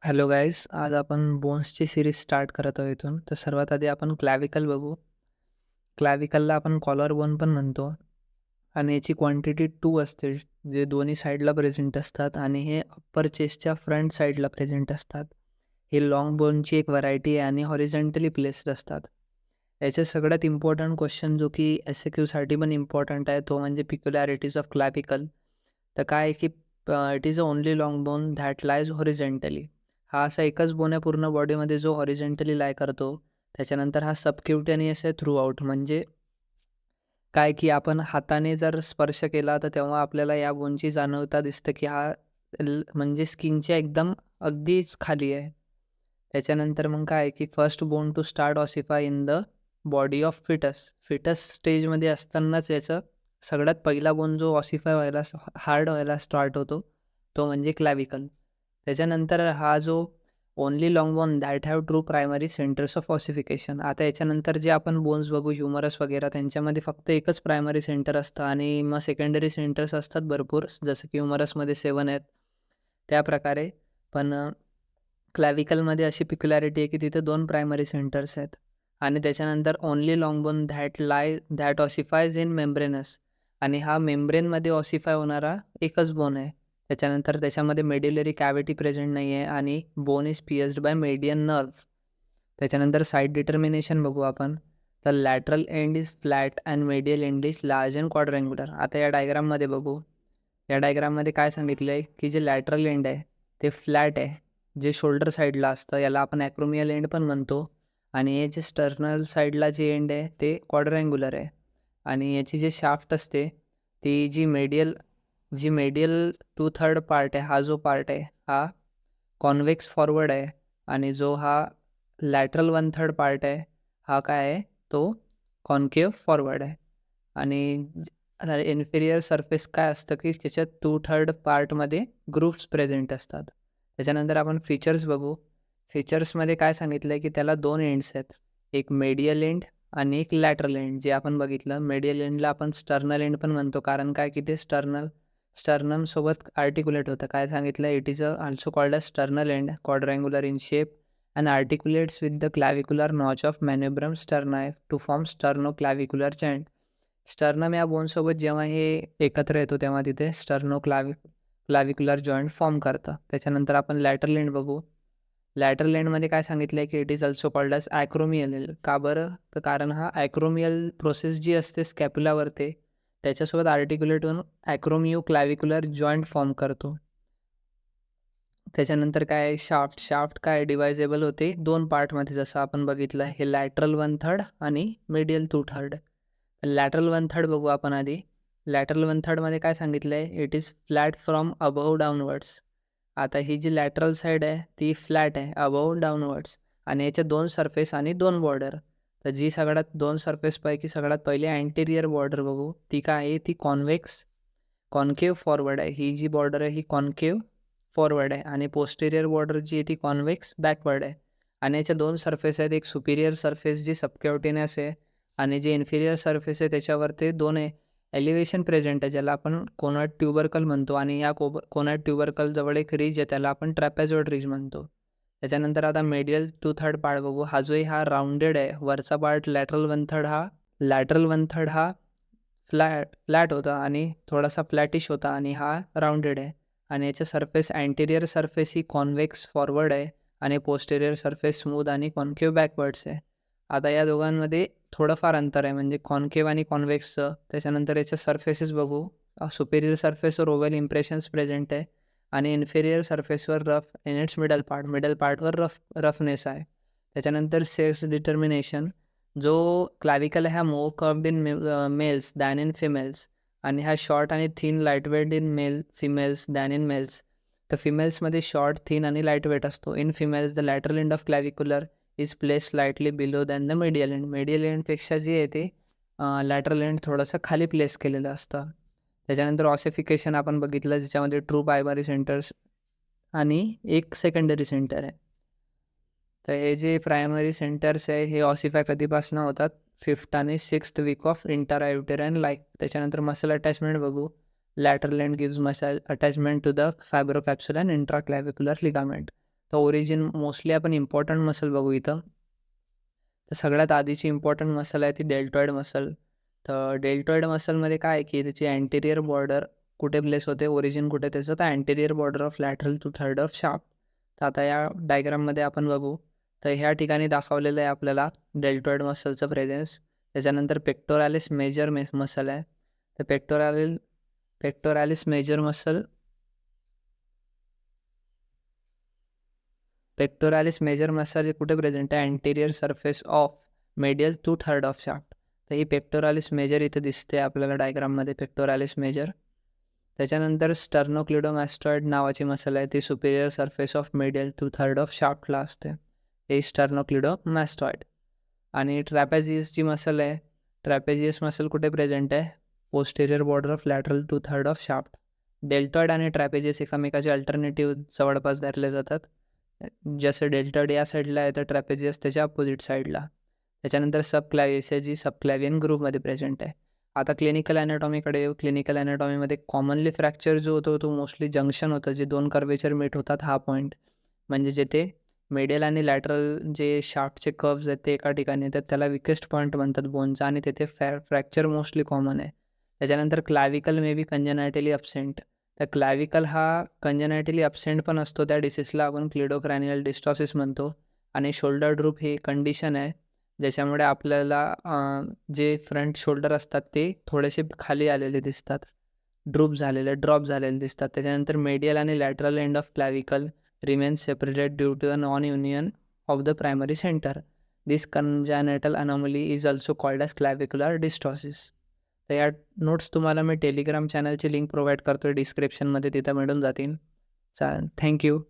Hello guys, आज आपण बोन्सची series start करत आहोत इथून. तर सर्वात आधी आपण क्लॅव्हिकल बघू. क्लॅव्हिकलला आपण कॉलर बोन पण म्हणतो आणि याची क्वांटिटी 2 असते, जे दोन्ही साईडला प्रेझेंट असतात आणि हे अप्पर चेस्टच्या फ्रंट साईडला प्रेझेंट असतात. हे लाँग बोनची एक व्हरायटी आहे आणि हॉरिझॉन्टली प्लेस्ड असतात. याचे सगळ्यात इम्पॉर्टंट क्वेश्चन जो की एस-ए-क्यूसाठी पण इम्पॉर्टंट आहे, तो म्हणजे पिक्युलॅरिटीज ऑफ क्लॅव्हिकल. तर काय आहे की it is a only long bone that lies horizontally. हा असा एकच बोन आहे पूर्ण बॉडीमध्ये जो हॉरिझॉन्टली लाय करतो. त्याच्यानंतर हा सबक्युटेनियस आहे थ्रू आउट. म्हणजे काय की आपण हाताने जर स्पर्श केला तर तेव्हा आपल्याला या बोनची जाणवता दिसतं की हा म्हणजे स्किनच्या एकदम अगदीच खाली आहे. त्याच्यानंतर मग काय आहे की first bone to start ossify in the body of foetus. Foetus स्टेजमध्ये असतानाच याचं सगळ्यात पहिला बोन जो ऑसिफाय व्हायला हार्ड व्हायला स्टार्ट होतो, तो म्हणजे क्लॅव्हिकल. त्याच्यानंतर हा जो only long bone that have true primary centres of ossification. आता याच्यानंतर जे आपण बोन्स बघू ह्युमरस वगैरे, त्यांच्यामध्ये फक्त एकच प्रायमरी सेंटर असतं आणि मग सेकंडरी सेंटर्स असतात भरपूर, जसं की ह्युमरसमध्ये 7 आहेत त्याप्रकारे. पण क्लॅव्हिकलमध्ये अशी पिक्युलॅरिटी आहे की तिथे 2 प्रायमरी सेंटर्स आहेत आणि त्याच्यानंतर only long bone that ossifies in membranous. आणि हा मेम्ब्रेनमध्ये ऑसिफाय होणारा एकच बोन आहे. त्याच्यानंतर त्याच्यामध्ये मेड्युलरी कॅव्हिटी प्रेझेंट नाही आहे आणि bone is pierced by median nerve. त्याच्यानंतर साईड डिटर्मिनेशन बघू आपण. तर lateral end is flat and medial end is large and quadrangular. आता या डायग्राममध्ये बघू. या डायग्राममध्ये काय सांगितलं आहे की जे लॅटरल एंड आहे ते फ्लॅट आहे, जे शोल्डर साईडला असतं याला आपण ॲक्रोमियल एंड पण म्हणतो. आणि हे जे स्टर्नल साईडला जे एंड आहे ते क्वाड्रँग्युलर आहे. आणि याची जे शाफ्ट असते ती जी मेडियल 2/3 पार्ट आहे, हा जो पार्ट आहे हा कॉन्व्हेक्स फॉरवर्ड आहे. आणि जो हा लॅटरल 1/3 पार्ट आहे हा काय आहे, तो कॉन्केव्ह फॉरवर्ड आहे. आणि इन्फेरियर सरफेस काय असतं की त्याच्यात 2/3 पार्टमध्ये ग्रुप्स प्रेझेंट असतात. त्याच्यानंतर आपण फीचर्स बघू. फीचर्समध्ये काय सांगितलं आहे की त्याला 2 एंड्स आहेत. एक मेडियल एंड आणि एक लॅटरल एंड. जे आपण बघितलं, मेडियल एंडला आपण स्टर्नल एंड पण म्हणतो, कारण काय की ते स्टर्नमसोबत आर्टिक्युलेट होतं. काय सांगितलं, it is also called a sternal end, quadrangular in shape and articulates with the clavicular notch of manubrium sterni to form sternoclavicular joint. Sternum या बोनसोबत जेव्हा हे एकत्र येतो तेव्हा तिथे क्लाविक्युलर जॉईंट फॉर्म करतं. त्याच्यानंतर आपण लॅटरल एंड बघू. लॅटरल एंडमध्ये काय सांगितलं आहे की it is also called as acromial. का बरं? तर कारण हा ॲक्रोमियल प्रोसेस जी असते स्कॅप्युलावरती त्याच्यासोबत आर्टिक्युलेट होऊन ॲक्रोमियो क्लॅव्हिक्युलर जॉईंट फॉर्म करतो. त्याच्यानंतर काय शाफ्ट काय डिवायजेबल होते 2 पार्टमध्ये, जसं आपण बघितलं हे लॅटरल 1/3 आणि मेडियल 2/3. लॅटरल 1/3 बघू आपण आधी. लॅटरल 1/3मध्ये काय सांगितलं आहे, it is flat from above downwards. आता ही जी लॅटरल साईड आहे ती फ्लॅट आहे अबव्ह डाऊनवर्ड्स आणि याचे 2 सरफेस आणि 2 बॉर्डर. तर जी सगळ्यात 2 सरफेसपैकी सगळ्यात पहिले अँटेरियर बॉर्डर बघू. ती काय आहे, ती कॉन्केव्ह फॉरवर्ड आहे. ही जी बॉर्डर आहे ही कॉन्केव्ह फॉरवर्ड आहे आणि पोस्टेरियर बॉर्डर जी आहे ती कॉन्व्हेक्स बॅकवर्ड आहे. आणि याच्या 2 सरफेस आहेत. एक सुपिरियर सरफेस जी सबक्युटेनियस आहे आणि जे इन्फिरियर सरफेस आहे त्याच्यावर ते 2 एलिव्हेशन प्रेझेंट आहे, ज्याला आपण कोनॉइड ट्युबरकल म्हणतो. आणि या कोनॉइड ट्युबरकल जवळ एक रिज आहे, त्याला आपण ट्रॅपेझॉइड रिज म्हणतो. त्याच्यानंतर आता मेडियल 2/3 पार्ट बघू. हा राऊंडेड आहे. वरचा पार्ट लॅटरल वन थर्ड हा फ्लॅट होता आणि थोडासा फ्लॅटिश होता आणि हा राऊंडेड आहे. आणि याच्या अँटेरियर सरफेस ही कॉन्व्हेक्स फॉरवर्ड आहे आणि पोस्टेरियर सरफेस स्मूथ आणि कॉन्केव्ह बॅकवर्ड्स आहे. आता या दोघांमध्ये थोडंफार अंतर आहे, म्हणजे कॉन्केव्ह आणि कॉन्व्हेक्सचं. त्याच्यानंतर याच्या सरफेसेस बघू. सुपेरियर सरफेसवर ओव्हल इम्प्रेशन्स प्रेझेंट आहे आणि इन्फेरियर सरफेसवर रफ इन इट्स मिडल पार्टवर रफनेस आहे. त्याच्यानंतर सेक्स डिटर्मिनेशन. जो क्लॅव्हिकल हा more curved in males than in females आणि हा शॉर्ट आणि thin lightweight in females than in males. तर फिमेल्समध्ये शॉर्ट, थिन आणि लाईटवेट असतो. In females the lateral end of clavicular is place slightly below than the medial end. Medial एंडपेक्षा जे आहे ते लॅटरल एंड थोडंसं खाली प्लेस केलेलं असतं. त्याच्यानंतर ऑसिफिकेशन आपण बघितलं, ज्याच्यामध्ये ट्रू प्रायमरी सेंटर्स आणि एक सेकंडरी सेंटर आहे. तर हे जे प्रायमरी सेंटर्स आहे हे ऑसिफाय कधीपासून होतात, 5th आणि 6th week of intrauterine life. त्याच्यानंतर मसल अटॅचमेंट बघू. Lateral end gives muscle attachment to the fibrocapsule and intraclavicular ligament. तर ओरिजिन मोस्टली आपण इम्पॉर्टंट मसल बघू इथं. तर सगळ्यात आधीची इम्पॉर्टंट मसल आहे ती डेल्टॉइड मसल. तर डेल्टॉइड मसलमध्ये काय आहे की त्याची अँटेरियर बॉर्डर कुठे प्लेस होते, ओरिजिन कुठे त्याचं, तर anterior border of lateral two third of shaft. तर आता या डायग्राममध्ये आपण बघू, तर ह्या ठिकाणी दाखवलेलं आहे आपल्याला डेल्टॉइड मसलचं प्रेझेन्स. त्याच्यानंतर पेक्टोरॅलिस मेजर मसल आहे. तर पेक्टोरॅलिस मेजर मसल कुठे प्रेझेंट आहे, anterior surface of medial to third of shaft. तर ही पेक्टोरॅलिस मेजर इथे दिसते आपल्याला डायग्राममध्ये, पेक्टोरॅलिस मेजर. त्याच्यानंतर स्टर्नोक्लिडोमॅस्टॉइड नावाची मसल आहे, ती superior surface of medial to third of शाफ्टला असते. हे स्टर्नोक्लिडोमॅस्टॉइड. आणि ट्रॅपेझियसची मसल आहे, ट्रॅपेझियस मसल कुठे प्रेझेंट आहे, posterior border of lateral two third of shaft. Deltoid आणि ट्रॅपेझियस एकमेकाचे अल्टरनेटिव्ह जवळपास धरले जातात. जसं डेल्टॉइड या साईडला आहे तर ट्रॅपेझियस त्याच्या अपोजिट साईडला. त्याच्यानंतर सबक्लॅव्हियस आहे, जी सबक्लॅव्हियन ग्रुपमध्ये प्रेझेंट आहे. आता क्लिनिकल ॲनाटॉमीकडे येऊ. क्लिनिकल ॲनाटॉमीमध्ये कॉमनली फ्रॅक्चर जो होतो तो मोस्टली जंक्शन होतं, जे दोन कर्वेचर मीट होतात हा पॉईंट, म्हणजे जेथे मेडियल आणि लॅटरल जे शाफ्टचे कर्व्स आहेत ते एका ठिकाणी येतात, त्याला विकेस्ट पॉईंट म्हणतात बोनचा, आणि तेथे फ्रॅक्चर मोस्टली कॉमन आहे. त्याच्यानंतर क्लॅव्हिकल मे बी कंजेनायटली अब्सेंट. तर क्लॅव्हिकल हा कंजेनायटली अब्सेंट पण असतो, त्या डिसीजला आपण क्लिडोक्रॅनियल डिस्टॉसिस म्हणतो. आणि शोल्डर ड्रूप ही कंडिशन आहे ज्याच्यामुळे आपल्याला जे फ्रंट शोल्डर असतात ते थोडेसे खाली आलेले दिसतात, ड्रूप झालेले दिसतात. त्याच्यानंतर मेडियल आणि lateral end of clavicle remains separated due to a non-union of the primary center. This congenital anomaly is also called as clavicular dystosis. तर या नोट्स तुम्हाला मी टेलिग्राम चॅनलची लिंक प्रोव्हाइड करतो आहे डिस्क्रिप्शनमध्ये, तिथं मिळून जातील. चालेल, थँक्यू.